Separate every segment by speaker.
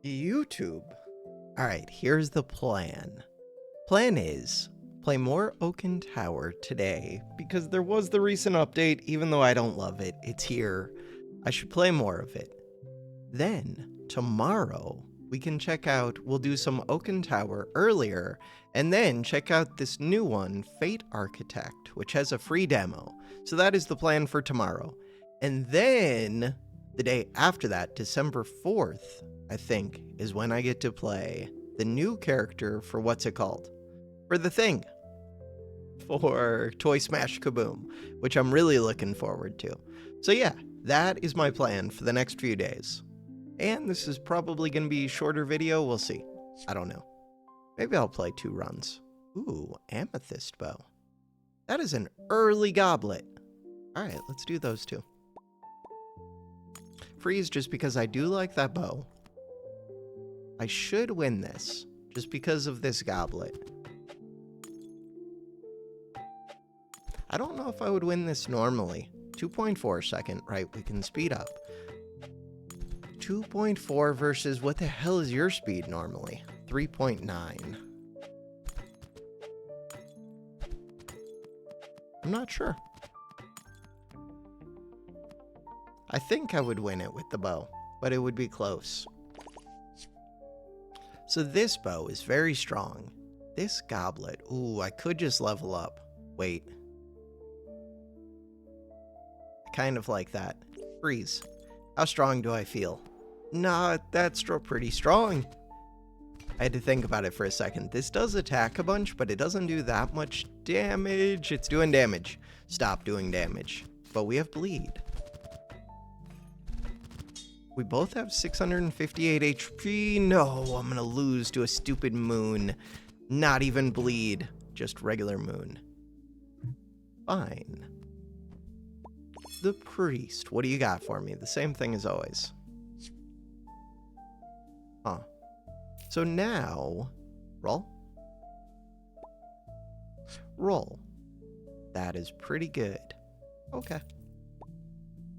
Speaker 1: YouTube. Alright, here's the plan. Plan is, play more Oaken Tower today, because there was the recent update, even though I don't love it, it's here. I should play more of it. Then, tomorrow, we can we'll do some Oaken Tower earlier, and then check out this new one, Fate Architect, which has a free demo. So that is the plan for tomorrow. And then, the day after that, December 4th, I think, is when I get to play the new character for what's it called? For The Thing. For Toy Smash Kaboom, which I'm really looking forward to. So yeah, that is my plan for the next few days. And this is probably going to be a shorter video, we'll see. I don't know. Maybe I'll play 2 runs. Ooh, amethyst bow. That is an early goblet. Alright, let's do those 2. Freeze just because I do like that bow. I should win this, just because of this goblet. I don't know if I would win this normally. 2.4 second, right, we can speed up. 2.4 versus what the hell is your speed normally? 3.9. I'm not sure. I think I would win it with the bow, but it would be close. So this bow is very strong. This goblet, ooh, I could just level up. Wait. I kind of like that. Freeze. How strong do I feel? Nah, that's pretty strong. I had to think about it for a second. This does attack a bunch, but it doesn't do that much damage. It's doing damage. Stop doing damage. But we have bleed. We both have 658 HP. No, I'm gonna lose to a stupid moon. Not even bleed, just regular moon. Fine. The priest, what do you got for me? The same thing as always. Huh. So now, roll. Roll. That is pretty good. Okay.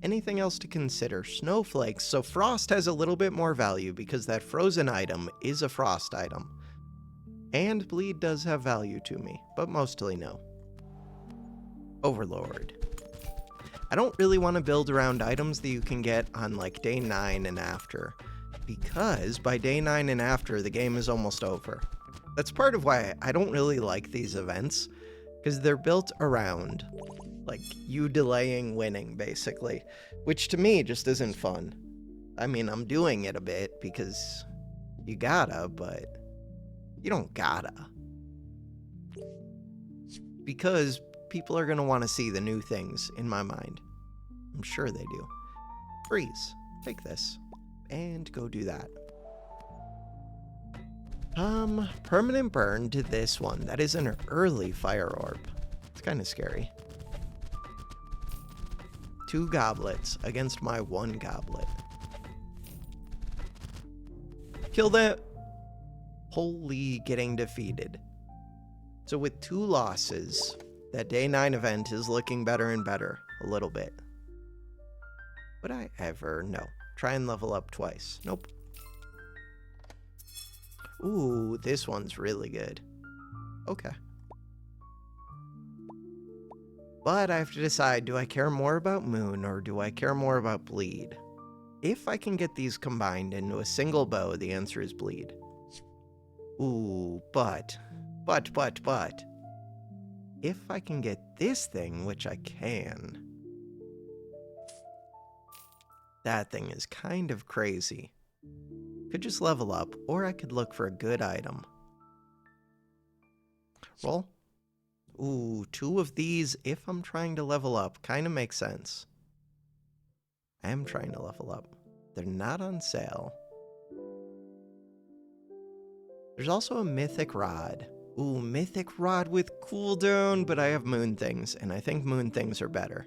Speaker 1: Anything else to consider? Snowflakes. So frost has a little bit more value because that frozen item is a frost item. And bleed does have value to me, but mostly no. Overlord. I don't really want to build around items that you can get on like day 9 and after, because by day 9 and after, the game is almost over. That's part of why I don't really like these events, because they're built around like you delaying winning, basically, which to me just isn't fun. I mean, I'm doing it a bit because you gotta, but you don't gotta. Because people are gonna want to see the new things, in my mind. I'm sure they do. Freeze. Take this. And go do that. Permanent burn to this one. That is an early fire orb. It's kind of scary. 2 goblets against my 1 goblet. Kill that. Holy, getting defeated. So with 2 losses, that day 9 event is looking better and better, a little bit. Would I ever? No. Try and level up twice. Nope. Ooh, this one's really good. Okay. But I have to decide, do I care more about Moon or do I care more about Bleed? If I can get these combined into a single bow, the answer is Bleed. Ooh, but. If I can get this thing, which I can, that thing is kind of crazy. Could just level up, or I could look for a good item. Roll. Ooh, 2 of these, if I'm trying to level up, kind of makes sense. I am trying to level up. They're not on sale. There's also a mythic rod. Ooh, mythic rod with cooldown, but I have moon things, and I think moon things are better.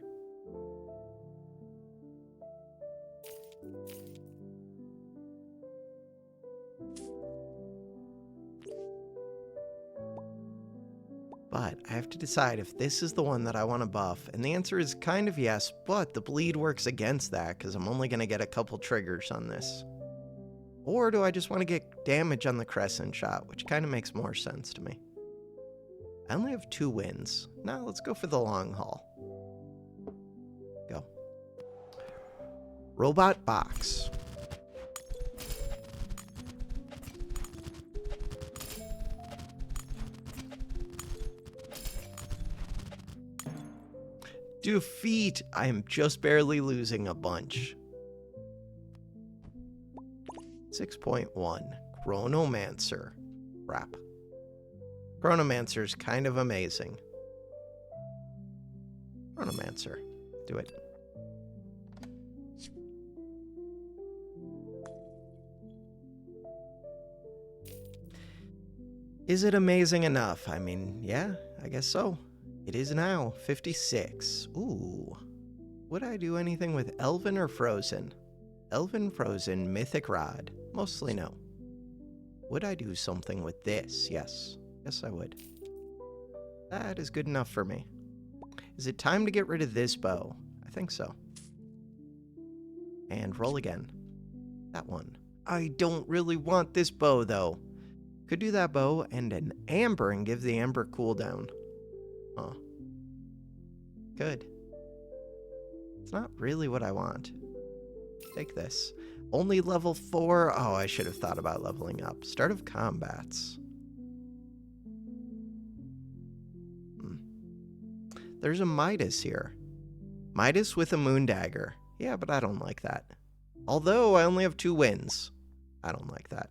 Speaker 1: But I have to decide if this is the one that I want to buff, and the answer is kind of yes, but the bleed works against that because I'm only going to get a couple triggers on this. Or do I just want to get damage on the crescent shot, which kind of makes more sense to me. I only have 2 wins. Now let's go for the long haul. Go. Robot box. Defeat! I am just barely losing a bunch. 6.1. Chronomancer. Crap. Chronomancer's kind of amazing. Chronomancer. Do it. Is it amazing enough? I mean, yeah, I guess so. It is now 56. Ooh. Would I do anything with Elven or Frozen? Elven, Frozen, Mythic Rod. Mostly no. Would I do something with this? Yes. Yes, I would. That is good enough for me. Is it time to get rid of this bow? I think so. And roll again. That one. I don't really want this bow, though. Could do that bow and an amber and give the amber cooldown. Huh. Good. It's not really what I want. Take this. Only level 4? Oh, I should have thought about leveling up. Start of combats. There's a Midas here. Midas with a moon dagger. Yeah, but I don't like that. Although I only have 2 wins. I don't like that.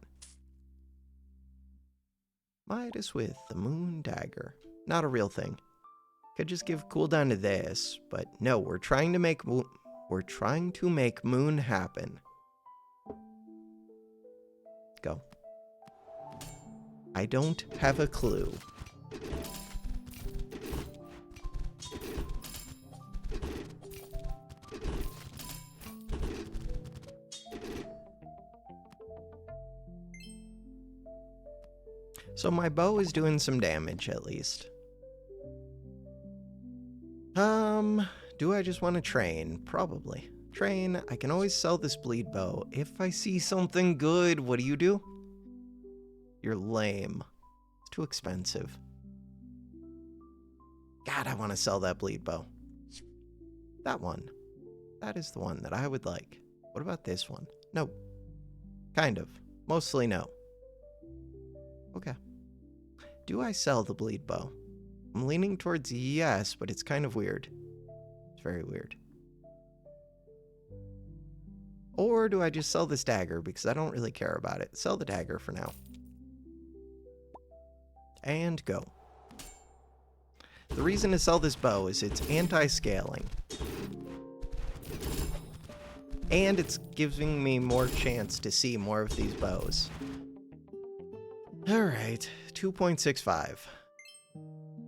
Speaker 1: Midas with the moon dagger. Not a real thing. Could just give cooldown to this, but no, we're trying to make moon happen. Go. I don't have a clue. So my bow is doing some damage, at least. Do I just want to train? Probably. Train, I can always sell this bleed bow. If I see something good, what do? You're lame. It's too expensive. God, I want to sell that bleed bow. That one. That is the one that I would like. What about this one? No. Kind of. Mostly no. Okay. Do I sell the bleed bow? I'm leaning towards yes, but it's kind of weird. It's very weird. Or do I just sell this dagger because I don't really care about it? Sell the dagger for now. And go. The reason to sell this bow is it's anti-scaling. And it's giving me more chance to see more of these bows. Alright, 2.65.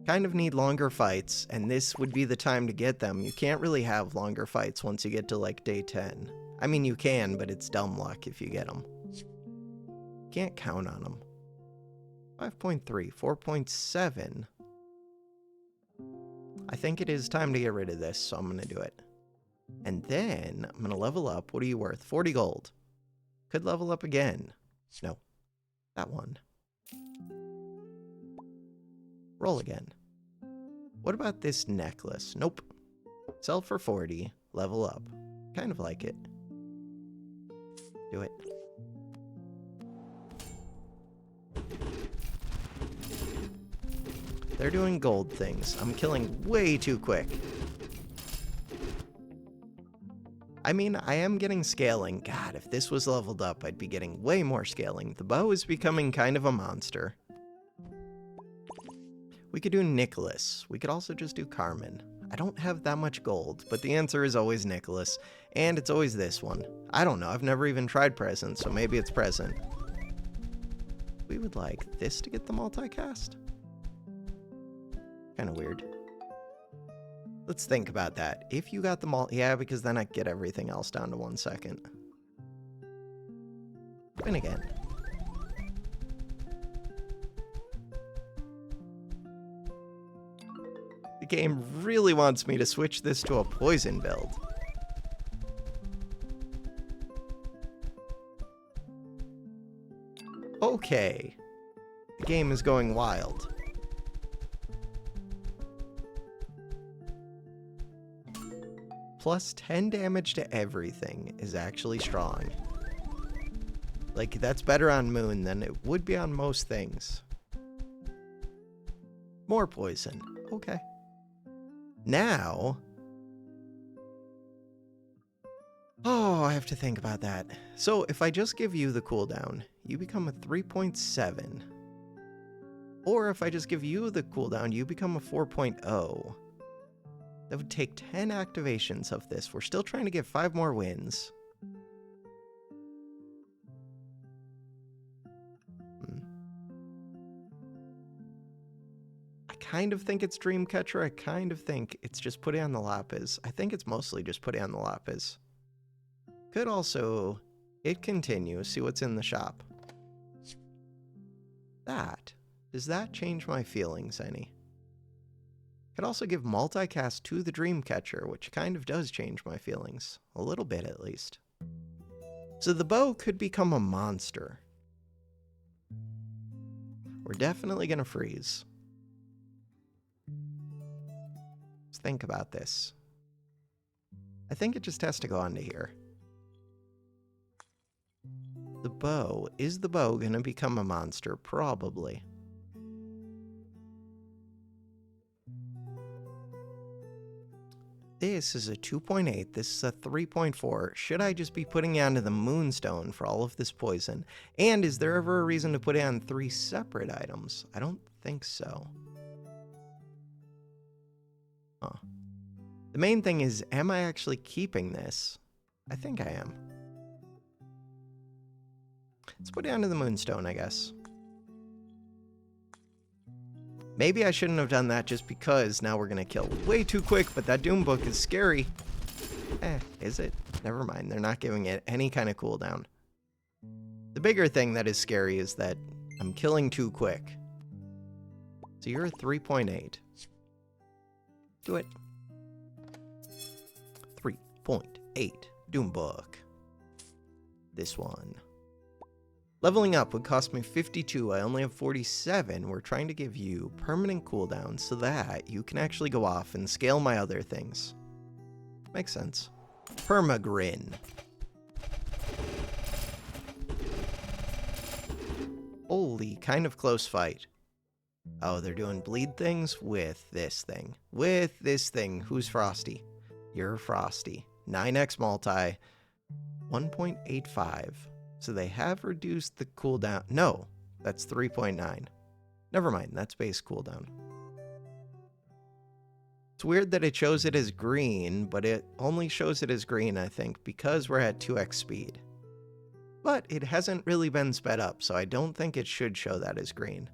Speaker 1: Kind of need longer fights, and this would be the time to get them. You can't really have longer fights once you get to, like, day 10. I mean, you can, but it's dumb luck if you get them. Can't count on them. 5.3, 4.7. I think it is time to get rid of this, so I'm going to do it. And then, I'm going to level up. What are you worth? 40 gold. Could level up again. No. That one. Roll again. What about this necklace? Nope. Sell for 40. Level up. Kind of like it. Do it. They're doing gold things. I'm killing way too quick. I mean, I am getting scaling. God, if this was leveled up, I'd be getting way more scaling. The bow is becoming kind of a monster. We could do Nicholas. We could also just do Carmen. I don't have that much gold, but the answer is always Nicholas. And it's always this one. I don't know. I've never even tried present, so maybe it's present. We would like this to get the multicast. Kind of weird. Let's think about that. If you got them all... Yeah, because then I get everything else down to 1 second. Spin again. The game really wants me to switch this to a poison build. Okay. The game is going wild. Plus 10 damage to everything is actually strong. Like, that's better on Moon than it would be on most things. More poison. Okay. Now... Oh, I have to think about that. So, if I just give you the cooldown, you become a 3.7. Or if I just give you the cooldown, you become a 4.0. That would take 10 activations of this. We're still trying to get 5 more wins. I kind of think it's Dreamcatcher. I kind of think it's just put it on the Lapis. I think it's mostly just put it on the Lapis. Could also hit continue, see what's in the shop. Does that change my feelings any? Could also give multicast to the Dreamcatcher, which kind of does change my feelings. A little bit, at least. So the bow could become a monster. We're definitely gonna freeze. Let's think about this. I think it just has to go onto here. The bow. Is the bow gonna become a monster? Probably. This is a 2.8, this is a 3.4. Should I just be putting it onto the Moonstone for all of this poison? And is there ever a reason to put it on 3 separate items? I don't think so. Huh. The main thing is, am I actually keeping this? I think I am. Let's put it onto the Moonstone, I guess. Maybe I shouldn't have done that just because now we're gonna kill way too quick, but that Doom Book is scary. Is it? Never mind, they're not giving it any kind of cooldown. The bigger thing that is scary is that I'm killing too quick. So you're a 3.8. Do it. 3.8 Doom Book. This one. Leveling up would cost me 52, I only have 47. We're trying to give you permanent cooldowns so that you can actually go off and scale my other things. Makes sense. Permagrin. Holy, kind of close fight. Oh, they're doing bleed things with this thing. With this thing. Who's Frosty? You're Frosty. 9x multi. 1.85. So they have reduced the cooldown. No, that's 3.9. Never mind, that's base cooldown. It's weird that it shows it as green, but it only shows it as green, I think, because we're at 2x speed. But it hasn't really been sped up, so I don't think it should show that as green.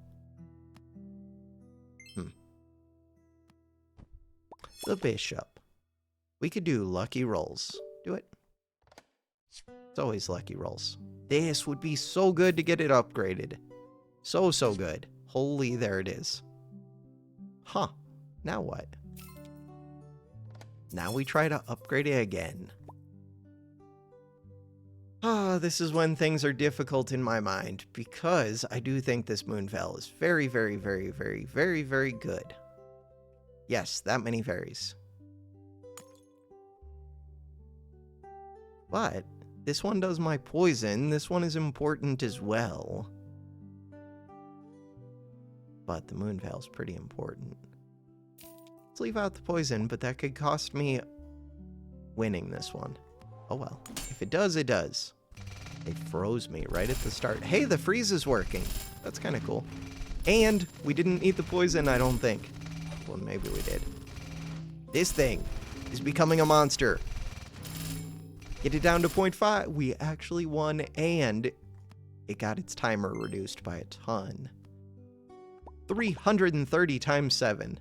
Speaker 1: The Bishop. We could do lucky rolls. Do it. It's always lucky rolls. This would be so good to get it upgraded. So good. Holy, there it is. Huh. Now what? Now we try to upgrade it again. This is when things are difficult in my mind, because I do think this Moonveil is very good. Yes, that many varies. But this one does my poison. This one is important as well. But the Moonveil is pretty important. Let's leave out the poison, but that could cost me winning this one. Oh well. If it does, it does. They froze me right at the start. Hey, the freeze is working. That's kind of cool. And we didn't eat the poison, I don't think. Well, maybe we did. This thing is becoming a monster. Get it down to 0.5. We actually won, and it got its timer reduced by a ton. 330 times 7.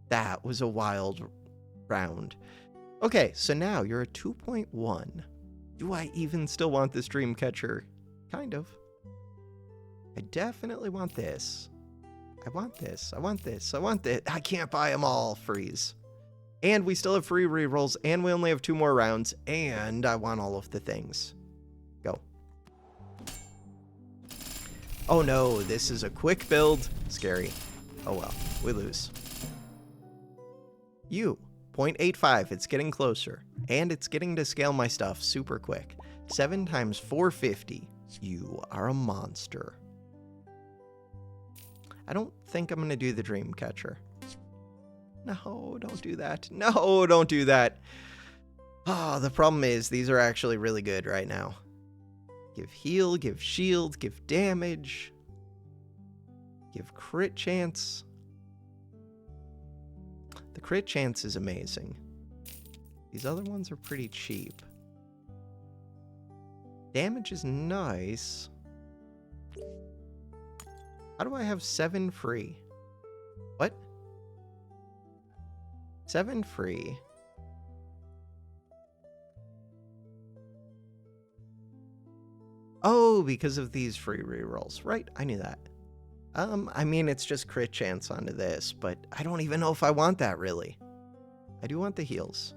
Speaker 1: That was a wild round. Okay, so now you're a 2.1. Do I even still want this Dreamcatcher? Kind of. I definitely want this. I want this. I want this. I want this. I can't buy them all. Freeze. And we still have free rerolls, and we only have 2 more rounds, and I want all of the things. Go. Oh no, this is a quick build. Scary. Oh well, we lose. You, 0.85, it's getting closer. And it's getting to scale my stuff super quick. 7 times 450. You are a monster. I don't think I'm going to do the dream catcher. No, don't do that. No, don't do that. Oh, the problem is these are actually really good right now. Give heal, give shield, give damage. Give crit chance. The crit chance is amazing. These other ones are pretty cheap. Damage is nice. How do I have 7 free? What? 7 free. Oh, because of these free rerolls. Right, I knew that. I mean, it's just crit chance onto this, but I don't even know if I want that, really. I do want the heals.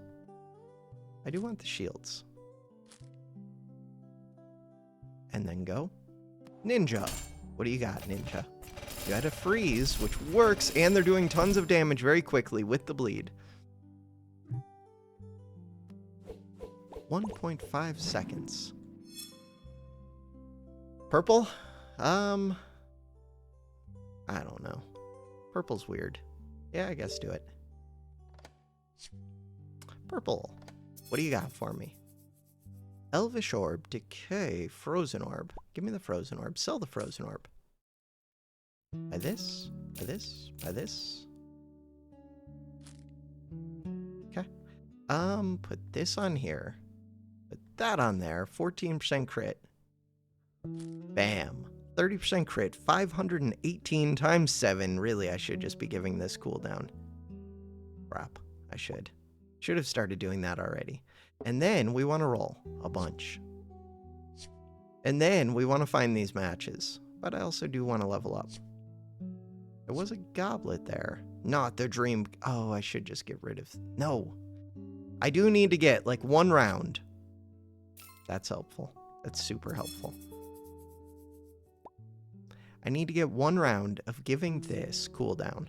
Speaker 1: I do want the shields. And then go. Ninja. What do you got, Ninja? You had a freeze, which works, and they're doing tons of damage very quickly with the bleed. 1.5 seconds. Purple? I don't know. Purple's weird. Yeah, I guess do it. Purple. What do you got for me? Elvish Orb, Decay, Frozen Orb. Give me the Frozen Orb. Sell the Frozen Orb. Buy this, buy this, buy this. Okay. Put this on here. Put that on there. 14% crit. Bam. 30% crit. 518 times 7. Really, I should just be giving this cooldown. Crap. I should. Should have started doing that already. And then we want to roll a bunch. And then we want to find these matches. But I also do want to level up. There was a goblet there. Not the dream. Oh, I should just get rid of... No. I do need to get like 1 round. That's helpful. That's super helpful. I need to get 1 round of giving this cooldown.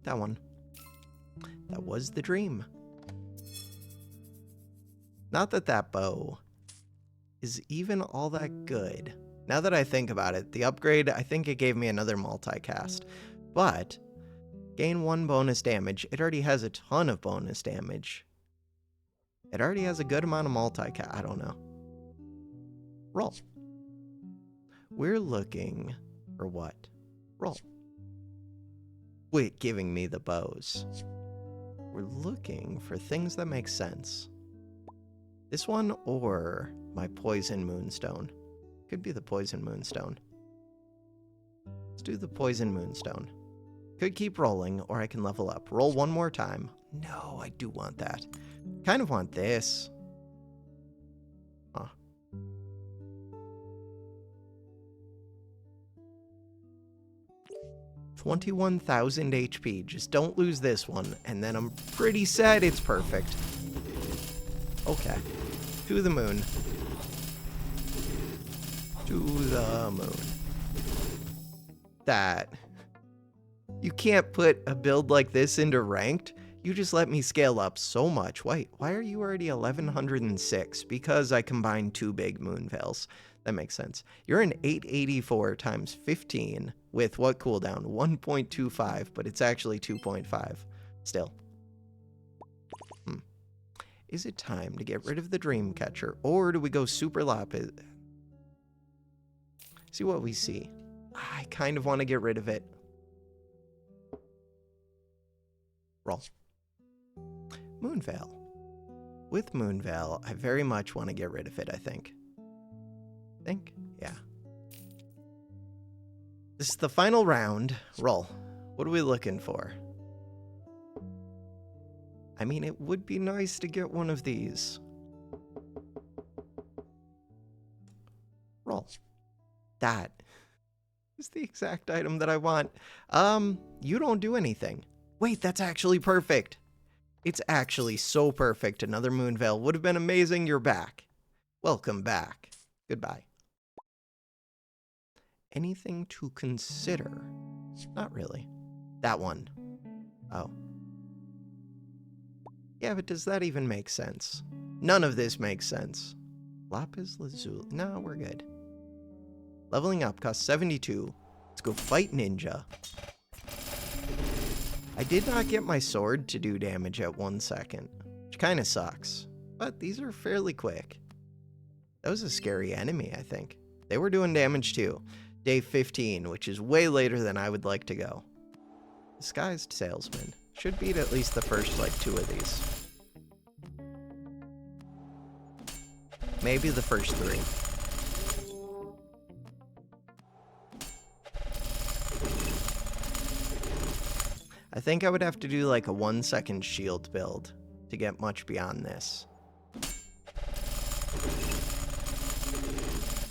Speaker 1: That one. That was the dream. Not that that bow is even all that good. Now that I think about it, the upgrade, I think it gave me another multicast. But, gain 1 bonus damage. It already has a ton of bonus damage. It already has a good amount of multicast. I don't know. Roll. We're looking for what? Roll. Quit giving me the bows. We're looking for things that make sense. This one or my Poison Moonstone. Could be the Poison Moonstone. Let's do the Poison Moonstone. Could keep rolling, or I can level up. Roll 1 more time. No, I do want that. Kind of want this. Huh. 21,000 HP. Just don't lose this one, and then I'm pretty sad it's perfect. Okay. To the moon. To the moon. That. You can't put a build like this into ranked. You just let me scale up so much. Why are you already 1106? Because I combined 2 big moon veils. That makes sense. You're an 884 times 15 with what cooldown? 1.25, but it's actually 2.5. Still. Is it time to get rid of the dream catcher, or do we go super lapis? See what we see. I kind of want to get rid of it. Roll. Moonveil. With Moonveil, I very much want to get rid of it, I think. Yeah. This is the final round. Roll. What are we looking for? I mean, it would be nice to get one of these. Roll. That is the exact item that I want. You don't do anything. Wait, that's actually perfect. It's actually so perfect. Another Moonveil would have been amazing. You're back. Welcome back. Goodbye. Anything to consider? Not really. That one. Oh. Yeah, but does that even make sense? None of this makes sense. Lapis lazuli. No, we're good. Leveling up costs 72. Let's go fight ninja. I did not get my sword to do damage at 1 second, which kind of sucks. But these are fairly quick. That was a scary enemy, I think. They were doing damage too. Day 15, which is way later than I would like to go. Disguised salesman. Should beat at least the first, like, 2 of these. Maybe the first 3. I think I would have to do like a 1-second shield build to get much beyond this.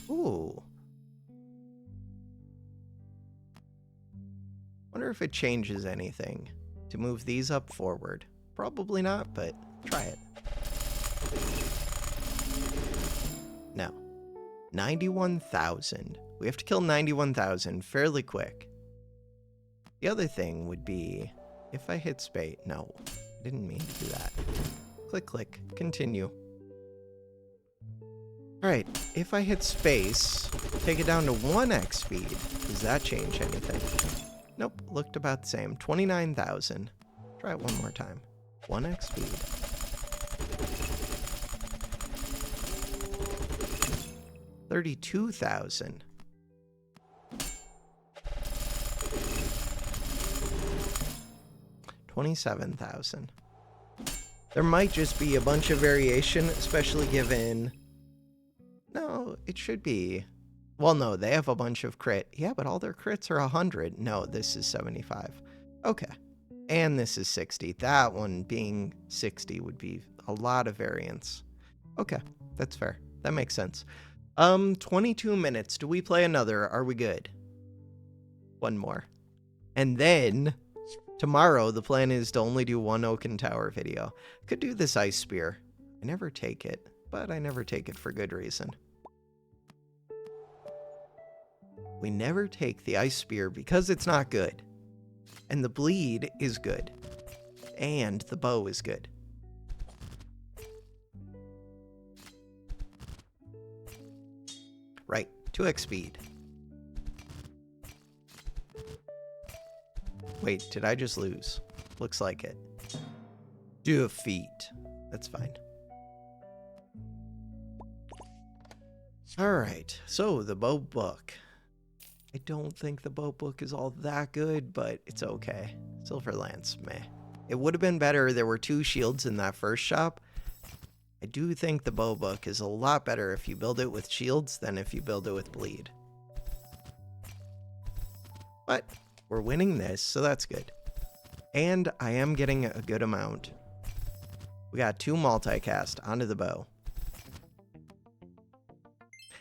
Speaker 1: Ooh. Wonder if it changes anything to move these up forward. Probably not, but try it. No. 91,000. We have to kill 91,000 fairly quick. The other thing would be if I hit space. No, I didn't mean to do that. Click, click, continue. Alright, if I hit space, take it down to 1x speed. Does that change anything? Nope, looked about the same. 29,000. Try it one more time. 1x speed. $32,000. $27,000. There might just be a bunch of variation, especially given... No, it should be... Well, no, they have a bunch of crit. Yeah, but all their crits are 100. No, this is 75. Okay. And this is 60. That one being 60 would be a lot of variance. Okay, that's fair. That makes sense. 22 minutes. Do we play another? Are we good? One more. And then... tomorrow, the plan is to only do one Oaken Tower video. Could do this ice spear. I never take it, but I never take it for good reason. We never take the ice spear because it's not good. And the bleed is good. And the bow is good. Right, 2x speed. Wait, did I just lose? Looks like it. Defeat. That's fine. Alright, so the bow book. I don't think the bow book is all that good, but it's okay. Silver Lance, meh. It would have been better. There were 2 shields in that first shop. I do think the bow book is a lot better if you build it with shields than if you build it with bleed. But we're winning this, so that's good. And I am getting a good amount. We got 2 multicast onto the bow.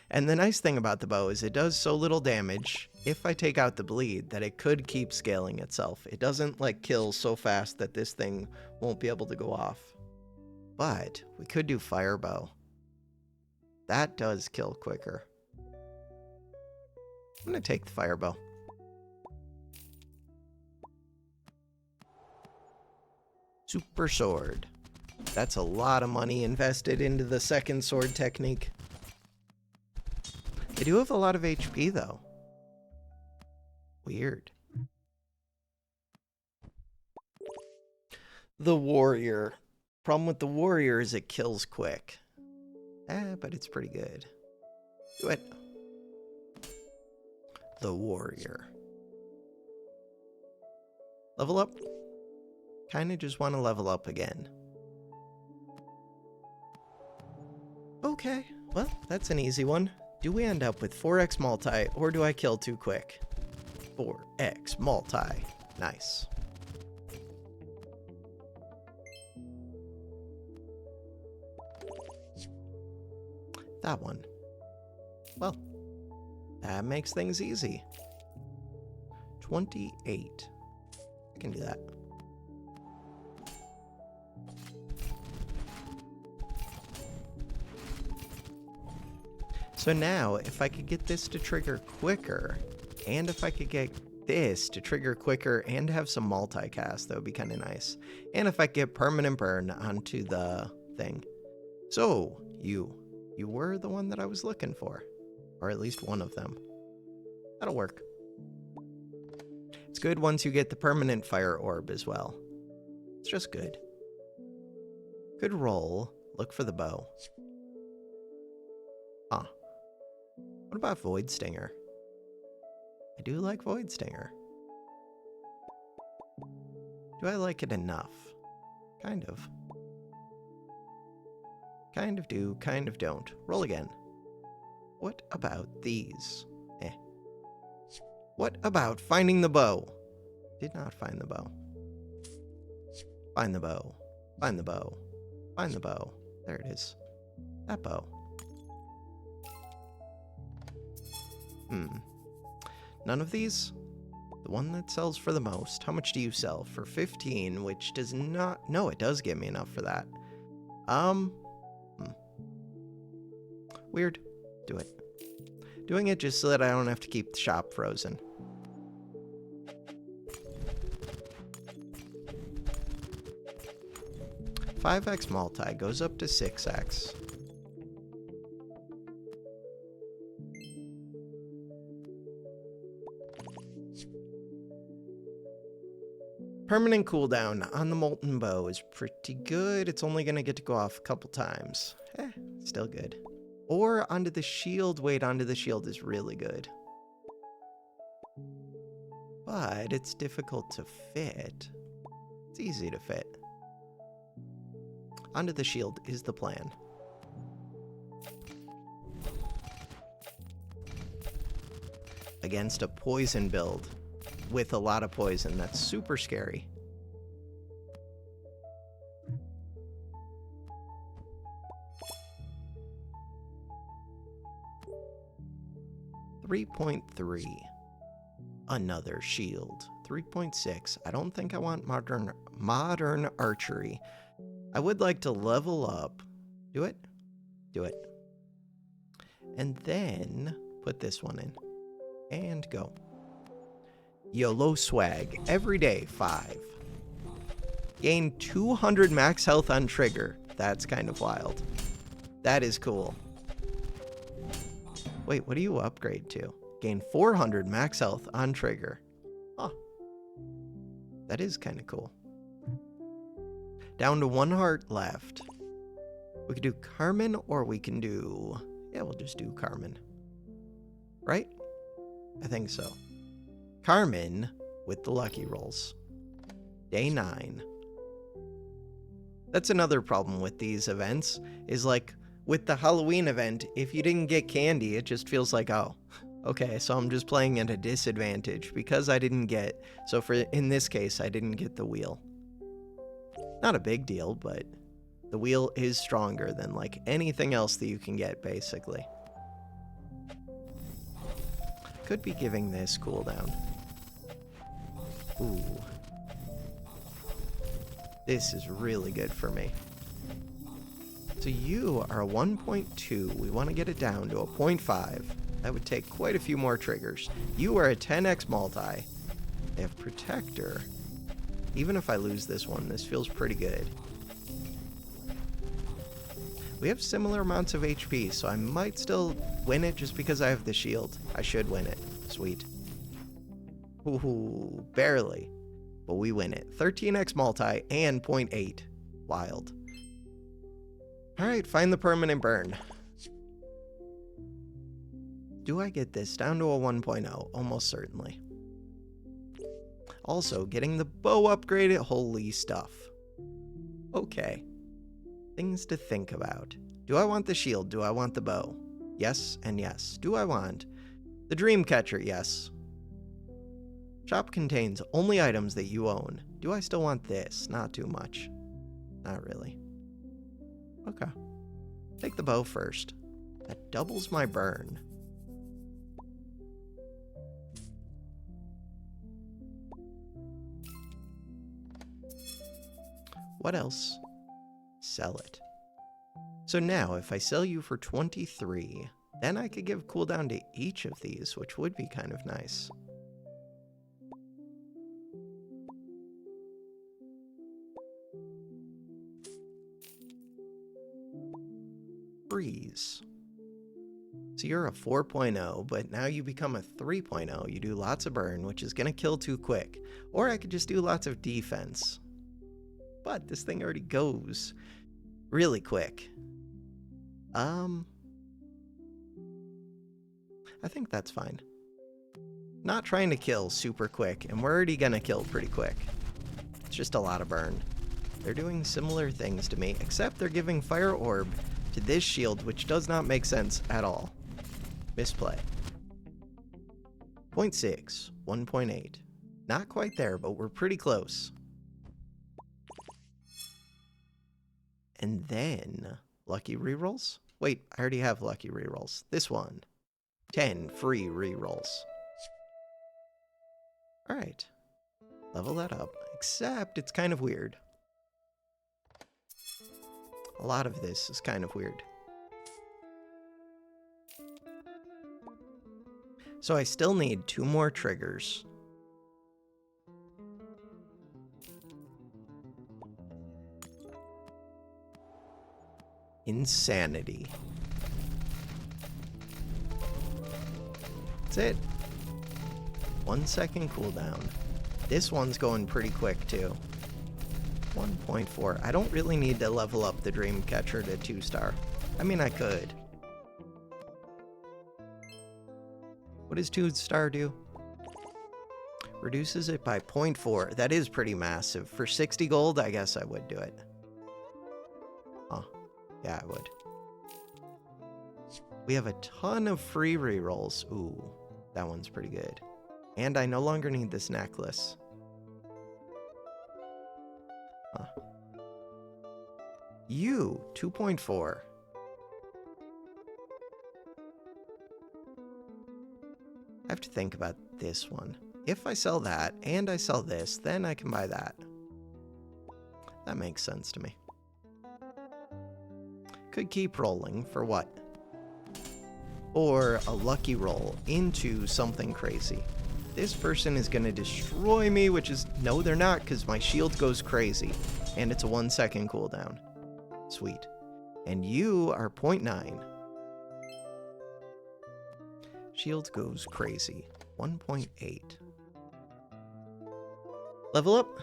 Speaker 1: And the nice thing about the bow is it does so little damage if I take out the bleed that it could keep scaling itself. It doesn't like kill so fast that this thing won't be able to go off. But we could do fire bow. That does kill quicker. I'm gonna take the fire bow. Super sword. That's a lot of money invested into the second sword technique. They do have a lot of HP though. Weird. The warrior. Problem with the warrior is it kills quick. But it's pretty good. Do it. The warrior. Level up. Kind of just want to level up again. Okay, well, that's an easy one. Do we end up with 4x multi, or do I kill too quick? 4x multi. Nice. That one. Well, that makes things easy. 28. I can do that. So now, if I could get this to trigger quicker, and if I could get this to trigger quicker and have some multicast, that would be kind of nice. And if I could get permanent burn onto the thing. So, you were the one that I was looking for. Or at least one of them. That'll work. It's good once you get the permanent fire orb as well. It's just good. Good roll. Look for the bow. Huh. What about Void Stinger? I do like Void Stinger. Do I like it enough? Kind of. Kind of do, kind of don't. Roll again. What about these? What about finding the bow? Did not find the bow. Find the bow. Find the bow. Find the bow. There it is. That bow. None of these? The one that sells for the most. How much do you sell? For 15, which does not... No, it does give me enough for that. Weird. Do it. Doing it just so that I don't have to keep the shop frozen. $5x multi goes up to 6x. Permanent cooldown on the Molten Bow is pretty good. It's only going to get to go off a couple times. Still good. Or onto the shield. Wait, onto the shield is really good. But it's difficult to fit. It's easy to fit. Onto the shield is the plan. Against a poison build with a lot of poison. That's super scary. $3.3. Another shield. 3.6. I don't think I want modern archery. I would like to level up. Do it. Do it. And then put this one in. And go. YOLO swag. Every day, 5. Gain 200 max health on trigger. That's kind of wild. That is cool. Wait, what do you upgrade to? Gain 400 max health on trigger. Huh. That is kind of cool. Down to 1 heart left. We could do Carmen or we can do... Yeah, we'll just do Carmen. Right? I think so. Carmen with the lucky rolls. Day 9. That's another problem with these events, is like with the Halloween event, if you didn't get candy, it just feels like, oh, okay, so I'm just playing at a disadvantage because I didn't get, so for in this case, I didn't get the wheel. Not a big deal, but the wheel is stronger than like anything else that you can get, basically. Could be giving this cooldown. Ooh. This is really good for me. So you are a 1.2. We want to get it down to a 0.5. That would take quite a few more triggers. You are a 10x multi. They have Protector. Even if I lose this one, this feels pretty good. We have similar amounts of HP, so I might still win it just because I have the shield. I should win it. Sweet. Ooh, barely. But we win it. 13x multi and 0.8. Wild. Alright, find the permanent burn. Do I get this down to a 1.0? Almost certainly. Also, getting the bow upgraded. Holy stuff. Okay. Things to think about. Do I want the shield? Do I want the bow? Yes and yes. Do I want the dream catcher? Yes. Shop contains only items that you own. Do I still want this? Not too much. Not really. Okay. Take the bow first. That doubles my burn. What else? Sell it. So now, if I sell you for 23, Then I could give cooldown to each of these, which would be kind of nice. Freeze. So you're a 4.0, but now you become a 3.0. You do lots of burn, which is going to kill too quick. Or I could just do lots of defense. But this thing already goes really quick. I think that's fine. Not trying to kill super quick, and we're already going to kill pretty quick. It's just a lot of burn. They're doing similar things to me, except they're giving Fire Orb to this shield, which does not make sense at all. Misplay. 0.6, 1.8. Not quite there, but we're pretty close. And then, lucky rerolls? Wait, I already have lucky rerolls. This one. 10 free rerolls. Alright. Level that up. Except it's kind of weird. A lot of this is kind of weird. So I still need 2 more triggers. Insanity. That's it. 1 second cooldown. This one's going pretty quick too. 1.4. I don't really need to level up the Dreamcatcher to 2-star. I mean, I could. What does 2-star do? Reduces it by 0.4. That is pretty massive. For 60 gold, I guess I would do it. Huh. Yeah, I would. We have a ton of free rerolls. Ooh, that one's pretty good. And I no longer need this necklace. Huh. You, 2.4. I have to think about this one. If I sell that and I sell this, then I can buy that. That makes sense to me. Could keep rolling for what? Or a lucky roll into something crazy. This person is going to destroy me, which is... No, they're not, because my shield goes crazy. And it's a 1 second cooldown. Sweet. And you are 0.9. Shield goes crazy. 1.8. Level up.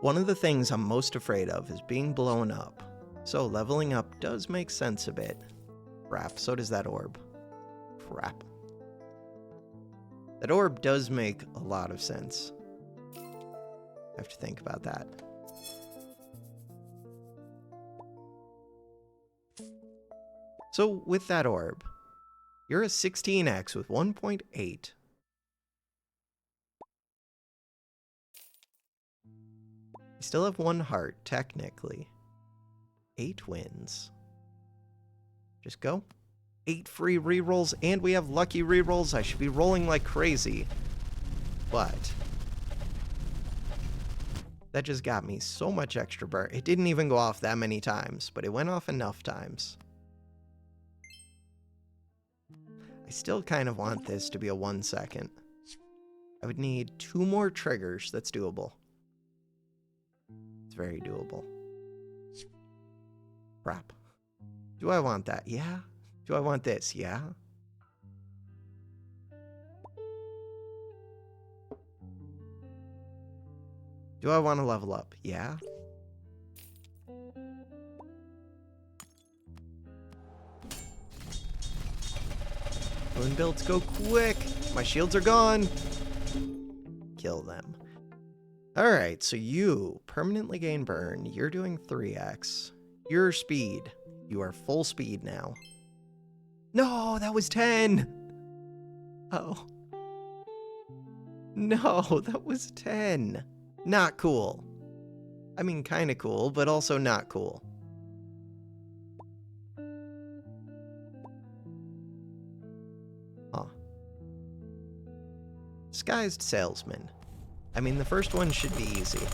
Speaker 1: One of the things I'm most afraid of is being blown up. So leveling up does make sense a bit. Crap, so does that orb. Crap. That orb does make a lot of sense. I have to think about that. So with that orb, you're a 16x with 1.8. You still have 1 heart, technically. 8 wins. Just go. 8 free rerolls, and we have lucky rerolls. I should be rolling like crazy. But that just got me so much extra burn. It didn't even go off that many times, but it went off enough times. I still kind of want this to be a 1 second. I would need 2 more triggers. That's doable. It's very doable. Crap. Do I want that? Yeah. Do I want this? Yeah. Do I want to level up? Yeah. Moon builds go quick. My shields are gone. Kill them. Alright, so you permanently gain burn. You're doing 3x. Your speed. You are full speed now. No, that was 10. Oh. No, that was 10. Not cool. I mean, kind of cool, but also not cool. Huh. Disguised salesman. I mean, the first one should be easy.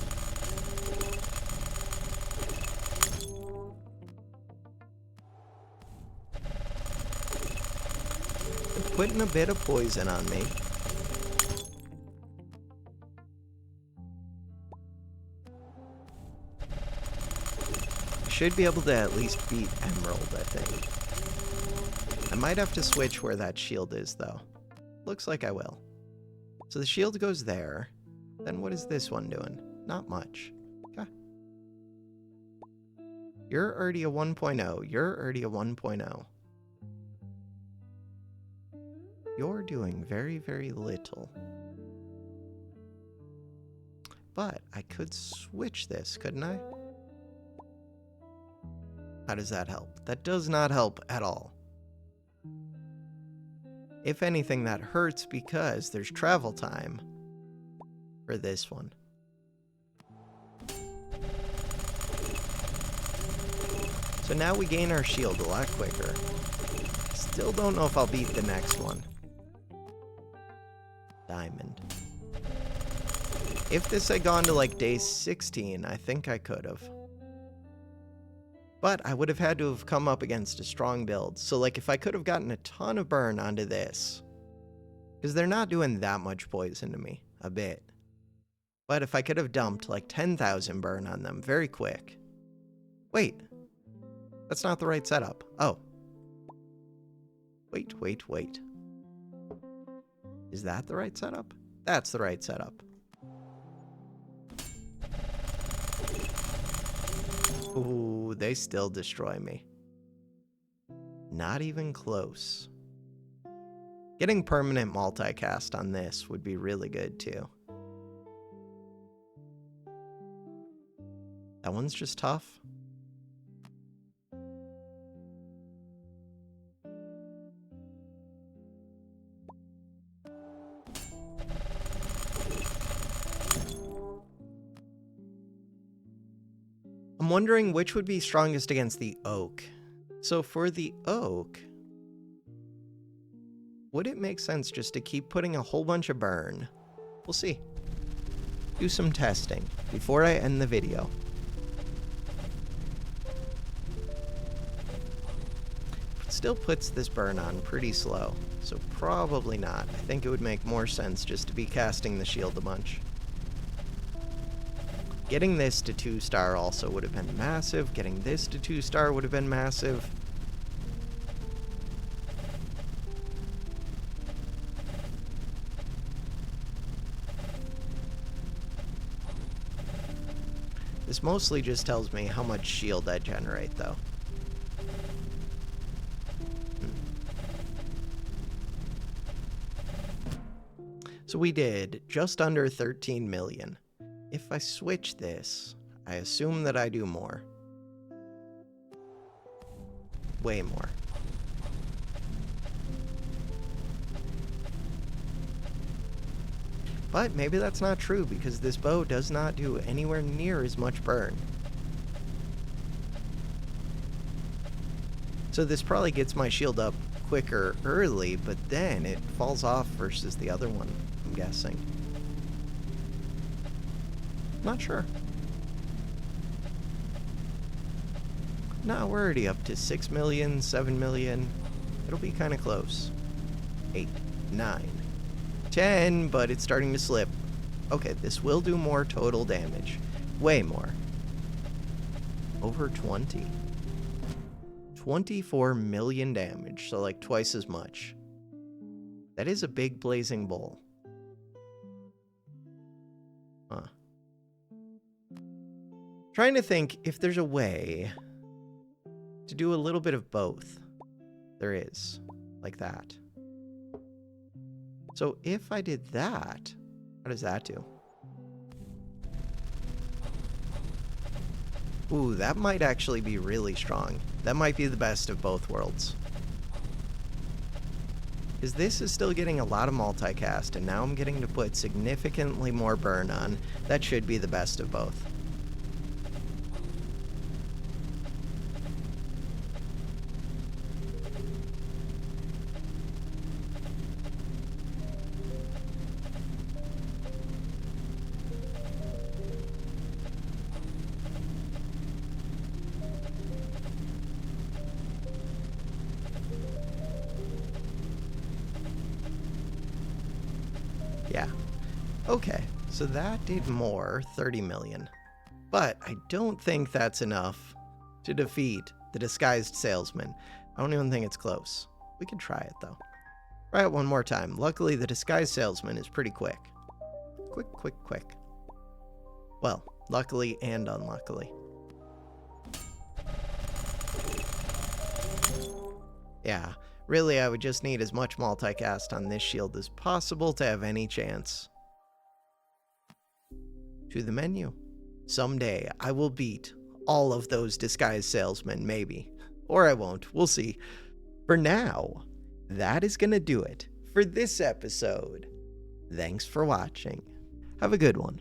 Speaker 1: putting a bit of poison on me. Should be able to at least beat Emerald, I think. I might have to switch where that shield is, though. Looks like I will. So the shield goes there. Then what is this one doing? Not much. Okay. You're already a 1.0. You're already a 1.0. You're doing very, very little. But I could switch this, couldn't I? How does that help? That does not help at all. If anything, that hurts because there's travel time for this one. So now we gain our shield a lot quicker. Still don't know if I'll beat the next one. Diamond. If this had gone to like day 16, I think I could have. But I would have had to have come up against a strong build. So like if I could have gotten a ton of burn onto this, because they're not doing that much poison to me, a bit. But if I could have dumped like 10,000 burn on them very quick. Wait, that's not the right setup. Oh. Wait. Is that the right setup? That's the right setup. Ooh, they still destroy me. Not even close. Getting permanent multicast on this would be really good too. That one's just tough. I'm wondering which would be strongest against the oak. So for the oak, would it make sense just to keep putting a whole bunch of burn? We'll see. Do some testing before I end the video. It still puts this burn on pretty slow, so probably not. I think it would make more sense just to be casting the shield a bunch. Getting this to 2-star also would have been massive. Getting this to 2-star would have been massive. This mostly just tells me how much shield I generate, though. So we did just under 13 million. If I switch this, I assume that I do more. Way more. But maybe that's not true because this bow does not do anywhere near as much burn. So this probably gets my shield up quicker early, but then it falls off versus the other one, I'm guessing. Not sure. No, we're already up to 6 million, 7 million. It'll be kind of close. 8, 9, 10, but it's starting to slip. Okay, this will do more total damage. Way more. Over 20. 24 million damage, so like twice as much. That is a big blazing bowl. Huh. Trying to think if there's a way to do a little bit of both. There is, like that. So if I did that, how does that do? Ooh, that might actually be really strong. That might be the best of both worlds. Because this is still getting a lot of multicast, and now I'm getting to put significantly more burn on. That should be the best of both. Okay, so that did more, 30 million. But I don't think that's enough to defeat the disguised salesman. I don't even think it's close. We can try it though. Try it one more time. Luckily, the disguised salesman is pretty quick. Quick, quick, quick. Well, luckily and unluckily. Yeah, really I would just need as much multicast on this shield as possible to have any chance. To the menu. Someday I will beat all of those disguised salesmen, maybe. Or I won't, we'll see. For now, that is gonna do it for this episode. Thanks for watching. Have a good one.